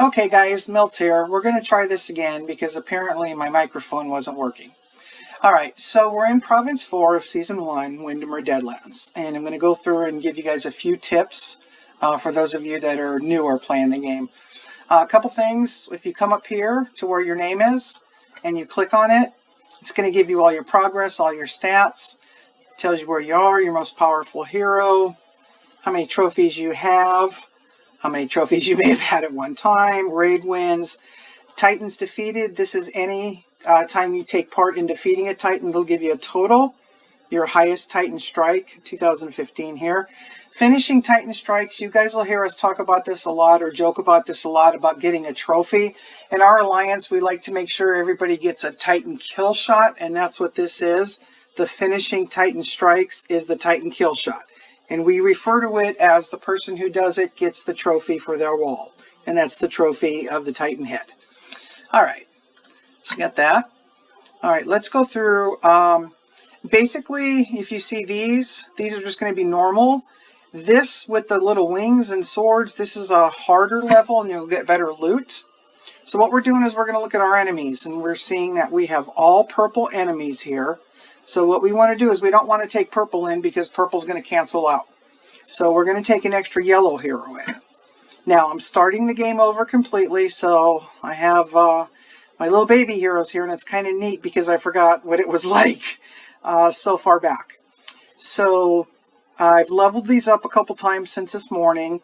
Okay guys, Milts here. We're going to try this again because apparently my microphone wasn't working. Alright, so we're in Province 4 of Season 1, Windermere Deadlands. And I'm going to go through and give you guys a few tips for those of you that are newer playing the game. A couple things, if you come up here to where your name is and you click on it, it's going to give you all your progress, all your stats. It tells you where you are, your most powerful hero, how many trophies you have, how many trophies you may have had at one time, raid wins, Titans defeated. This is any time you take part in defeating a Titan. It'll give you a total, your highest Titan strike, 2015 here. Finishing Titan strikes, you guys will hear us talk about this a lot or joke about this a lot about getting a trophy. In our alliance, we like to make sure everybody gets a Titan kill shot, and that's what this is. The finishing Titan strikes is the Titan kill shot. And we refer to it as the person who does it gets the trophy for their wall. And that's the trophy of the Titan head. Alright, so you got that. Alright, let's go through. Basically, if you see these are just going to be normal. This with the little wings and swords, this is a harder level and you'll get better loot. So what we're doing is we're going to look at our enemies. And we're seeing that we have all purple enemies here. So what we want to do is we don't want to take purple in because purple's going to cancel out. So we're going to take an extra yellow hero in. Now I'm starting the game over completely, so I have my little baby heroes here, and it's kind of neat because I forgot what it was like so far back. So I've leveled these up a couple times since this morning,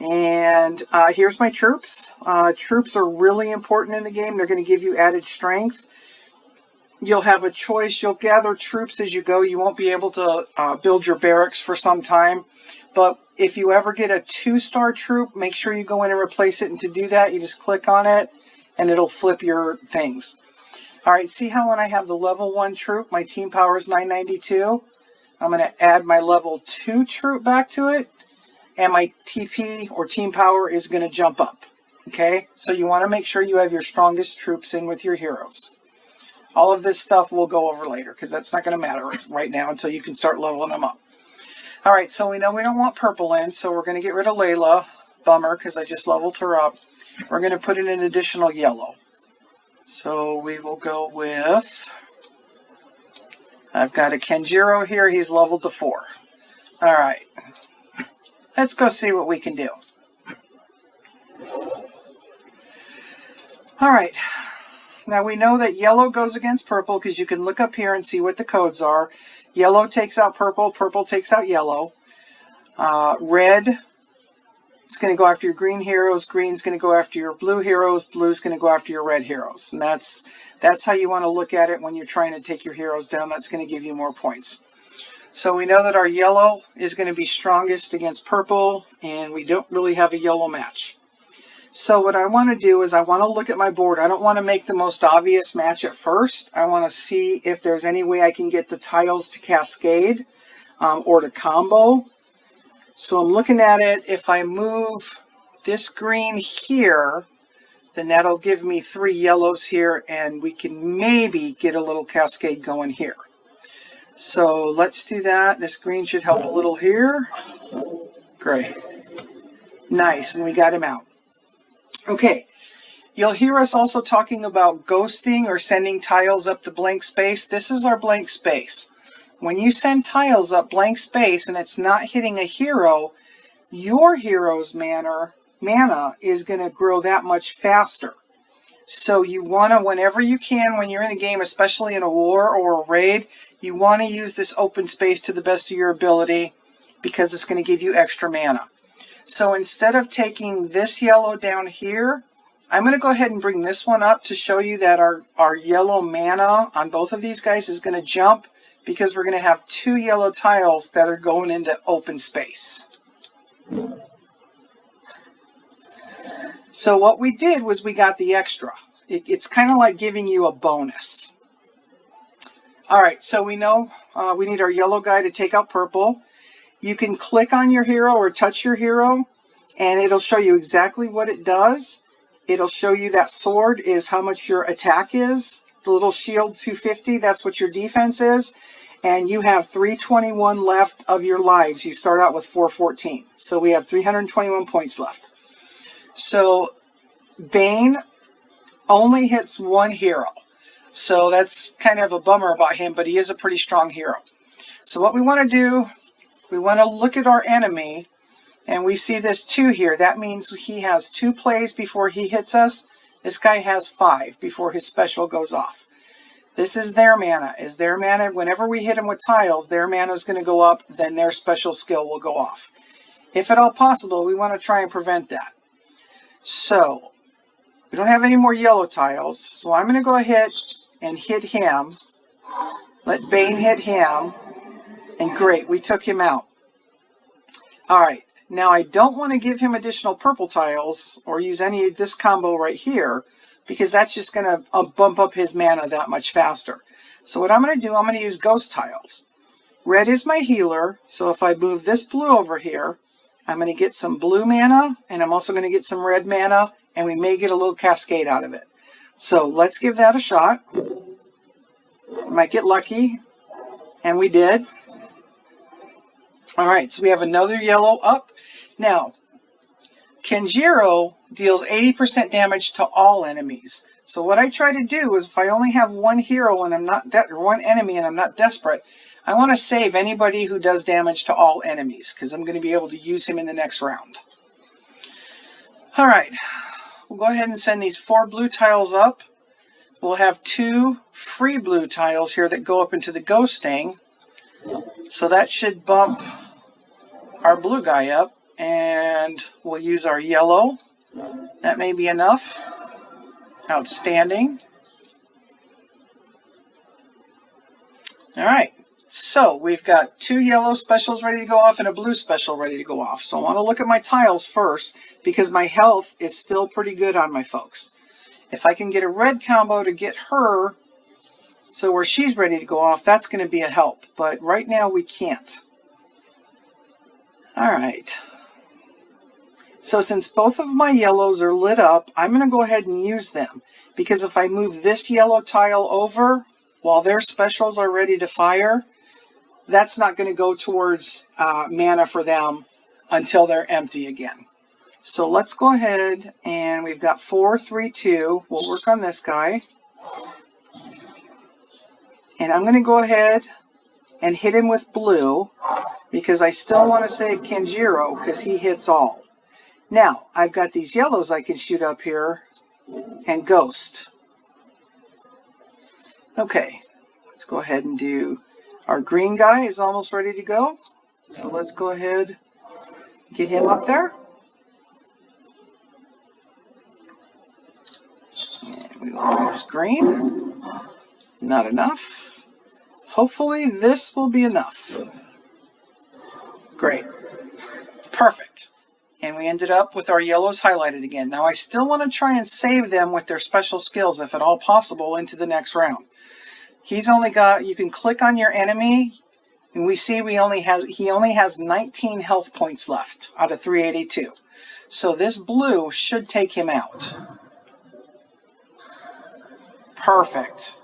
and here's my troops. Troops are really important in the game. They're going to give you added strength. You'll have a choice. You'll gather troops as you go. You won't be able to build your barracks for some time. But if you ever get a 2-star troop, make sure you go in and replace it. And to do that, you just click on it, and it'll flip your things. All right, see how when I have the level 1 troop, my team power is 992? I'm going to add my level 2 troop back to it, and my TP or team power is going to jump up. Okay, so you want to make sure you have your strongest troops in with your heroes. All of this stuff we'll go over later because that's not going to matter right now until you can start leveling them up. All right, so we know we don't want purple in, so we're going to get rid of Layla. Bummer, because I just leveled her up. We're going to put in an additional yellow. So we will go with... I've got a Kenjiro here. He's leveled to 4. All right. Let's go see what we can do. All right. Now we know that yellow goes against purple because you can look up here and see what the codes are. Yellow takes out purple, purple takes out yellow. Red is going to go after your green heroes, green's going to go after your blue heroes, blue's going to go after your red heroes. And that's how you want to look at it when you're trying to take your heroes down. That's going to give you more points. So we know that our yellow is going to be strongest against purple, and we don't really have a yellow match. So what I want to do is I want to look at my board. I don't want to make the most obvious match at first. I want to see if there's any way I can get the tiles to cascade or to combo. So I'm looking at it. If I move this green here, then that'll give me 3 yellows here, and we can maybe get a little cascade going here. So let's do that. This green should help a little here. Great. Nice, and we got him out. Okay, you'll hear us also talking about ghosting or sending tiles up the blank space. This is our blank space. When you send tiles up blank space and it's not hitting a hero, your hero's mana is going to grow that much faster. So you want to, whenever you can, when you're in a game, especially in a war or a raid, you want to use this open space to the best of your ability because it's going to give you extra mana. So instead of taking this yellow down here, I'm going to go ahead and bring this one up to show you that our yellow mana on both of these guys is going to jump because we're going to have 2 yellow tiles that are going into open space. So what we did was we got the extra. It's kind of like giving you a bonus. Alright, so we know we need our yellow guy to take out purple. You can click on your hero or touch your hero, and it'll show you exactly what it does. It'll show you that sword is how much your attack is. The little shield 250, that's what your defense is. And you have 321 left of your lives. You start out with 414. So we have 321 points left. So Bane only hits one hero. So that's kind of a bummer about him, but he is a pretty strong hero. So what we want to do, we want to look at our enemy, and we see this 2 here. That means he has 2 plays before he hits us. This guy has 5 before his special goes off. This is their mana. Whenever we hit them with tiles, their mana is going to go up, then their special skill will go off. If at all possible, we want to try and prevent that. So, we don't have any more yellow tiles, so I'm going to go ahead and hit him. Let Bane hit him. And great, we took him out. Alright, now I don't want to give him additional purple tiles or use any of this combo right here, because that's just going to bump up his mana that much faster. So what I'm going to do, I'm going to use ghost tiles. Red is my healer, so if I move this blue over here, I'm going to get some blue mana, and I'm also going to get some red mana, and we may get a little cascade out of it. So let's give that a shot. Might get lucky, and we did. Alright, so we have another yellow up. Now, Kenjiro deals 80% damage to all enemies. So what I try to do is if I only have one hero and I'm not one enemy and I'm not desperate, I want to save anybody who does damage to all enemies, because I'm going to be able to use him in the next round. Alright, we'll go ahead and send these 4 blue tiles up. We'll have 2 free blue tiles here that go up into the ghosting. So that should bump our blue guy up, and we'll use our yellow. That may be enough. Outstanding. Alright, so we've got 2 yellow specials ready to go off and a blue special ready to go off. So I want to look at my tiles first, because my health is still pretty good on my folks. If I can get a red combo to get her, so where she's ready to go off, that's going to be a help. But right now we can't. Alright. So since both of my yellows are lit up, I'm going to go ahead and use them. Because if I move this yellow tile over while their specials are ready to fire, that's not going to go towards mana for them until they're empty again. So let's go ahead, and we've got 4, 3, 2. We'll work on this guy. And I'm going to go ahead and hit him with blue, because I still want to save Kenjiro, because he hits all. Now, I've got these yellows I can shoot up here and ghost. Okay, let's go ahead and do... Our green guy is almost ready to go. So let's go ahead and get him up there. And we will use green. Not enough. Hopefully this will be enough. Great. Perfect. And we ended up with our yellows highlighted again. Now I still want to try and save them with their special skills, if at all possible, into the next round. He's only got, you can click on your enemy, and we see he only has 19 health points left out of 382. So this blue should take him out. Perfect.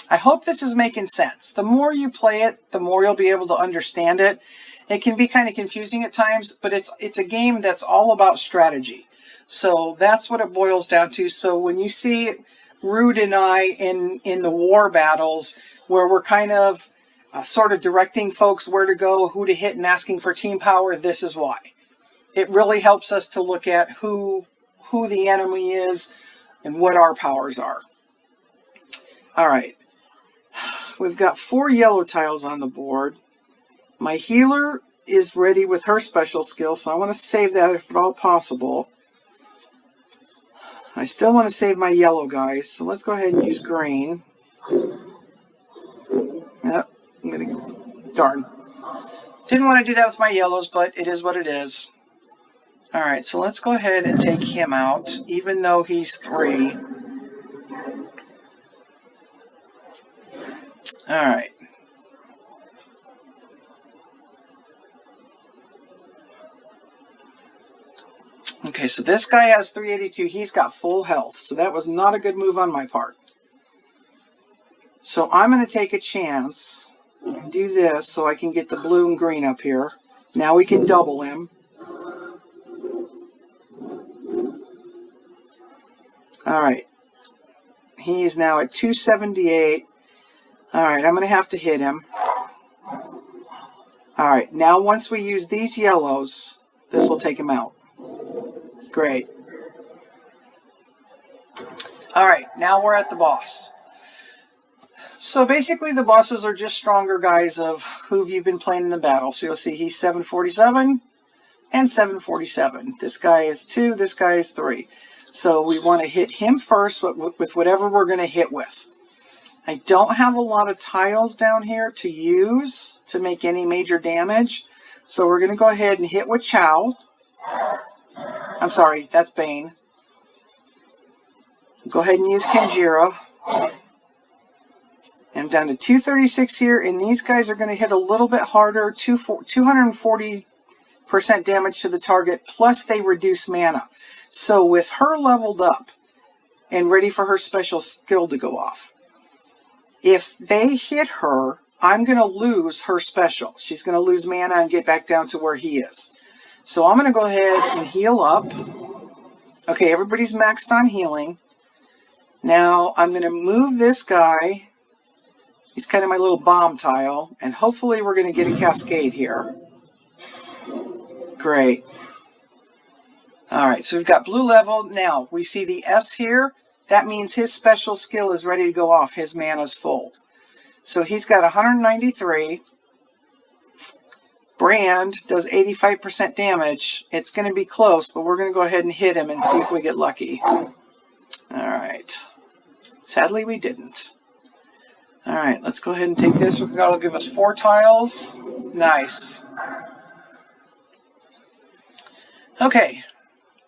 I hope this is making sense. The more you play it, the more you'll be able to understand it. It can be kind of confusing at times, but it's a game that's all about strategy. So that's what it boils down to. So when you see Rude and I in the war battles, where we're kind of sort of directing folks where to go, who to hit, and asking for team power, this is why. It really helps us to look at who the enemy is and what our powers are. All right. We've got 4 yellow tiles on the board. My healer is ready with her special skill, so I want to save that if at all possible. I still want to save my yellow guys, so let's go ahead and use green. Yep, I'm going to... Darn. Didn't want to do that with my yellows, but it is what it is. Alright, so let's go ahead and take him out, even though he's 3. Alright. Okay, so this guy has 382. He's got full health, so that was not a good move on my part. So I'm going to take a chance and do this so I can get the blue and green up here. Now we can double him. All right. He's now at 278. All right, I'm going to have to hit him. All right, now once we use these yellows, this will take him out. Great. All right, now we're at the boss. So basically the bosses are just stronger guys of who you've been playing in the battle. So you'll see he's 747 and 747. This guy is 2, this guy is 3. So we want to hit him first with whatever we're going to hit with. I don't have a lot of tiles down here to use to make any major damage. So we're going to go ahead and hit with Chow. I'm sorry, that's Bane. Go ahead and use Kenjiro. And I'm down to 236 here, and these guys are going to hit a little bit harder, 240% damage to the target, plus they reduce mana. So with her leveled up and ready for her special skill to go off, if they hit her, I'm going to lose her special. She's going to lose mana and get back down to where he is. So I'm going to go ahead and heal up. Okay, everybody's maxed on healing. Now I'm going to move this guy. He's kind of my little bomb tile. And hopefully we're going to get a cascade here. Great. Alright, so we've got blue level. Now, we see the S here. That means his special skill is ready to go off. His mana's full. So he's got 193. Brand does 85% damage. It's going to be close, but we're going to go ahead and hit him and see if we get lucky. Alright. Sadly, we didn't. Alright, let's go ahead and take this. That'll give us 4 tiles. Nice. Okay.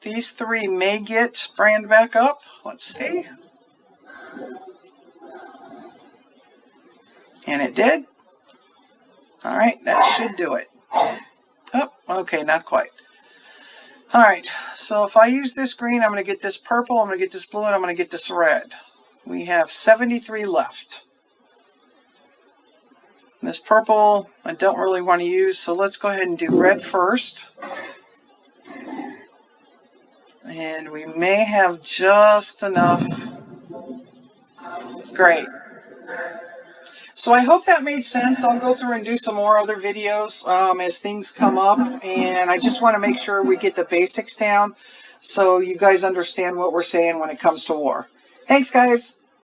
These 3 may get Brand back up. Let's see. And it did. Alright, that should do it. Oh, okay, not quite. Alright, so if I use this green, I'm going to get this purple, I'm going to get this blue, and I'm going to get this red. We have 73 left. This purple, I don't really want to use, so let's go ahead and do red first. And we may have just enough. Great. So I hope that made sense. I'll go through and do some more other videos as things come up. And I just want to make sure we get the basics down so you guys understand what we're saying when it comes to war. Thanks, guys.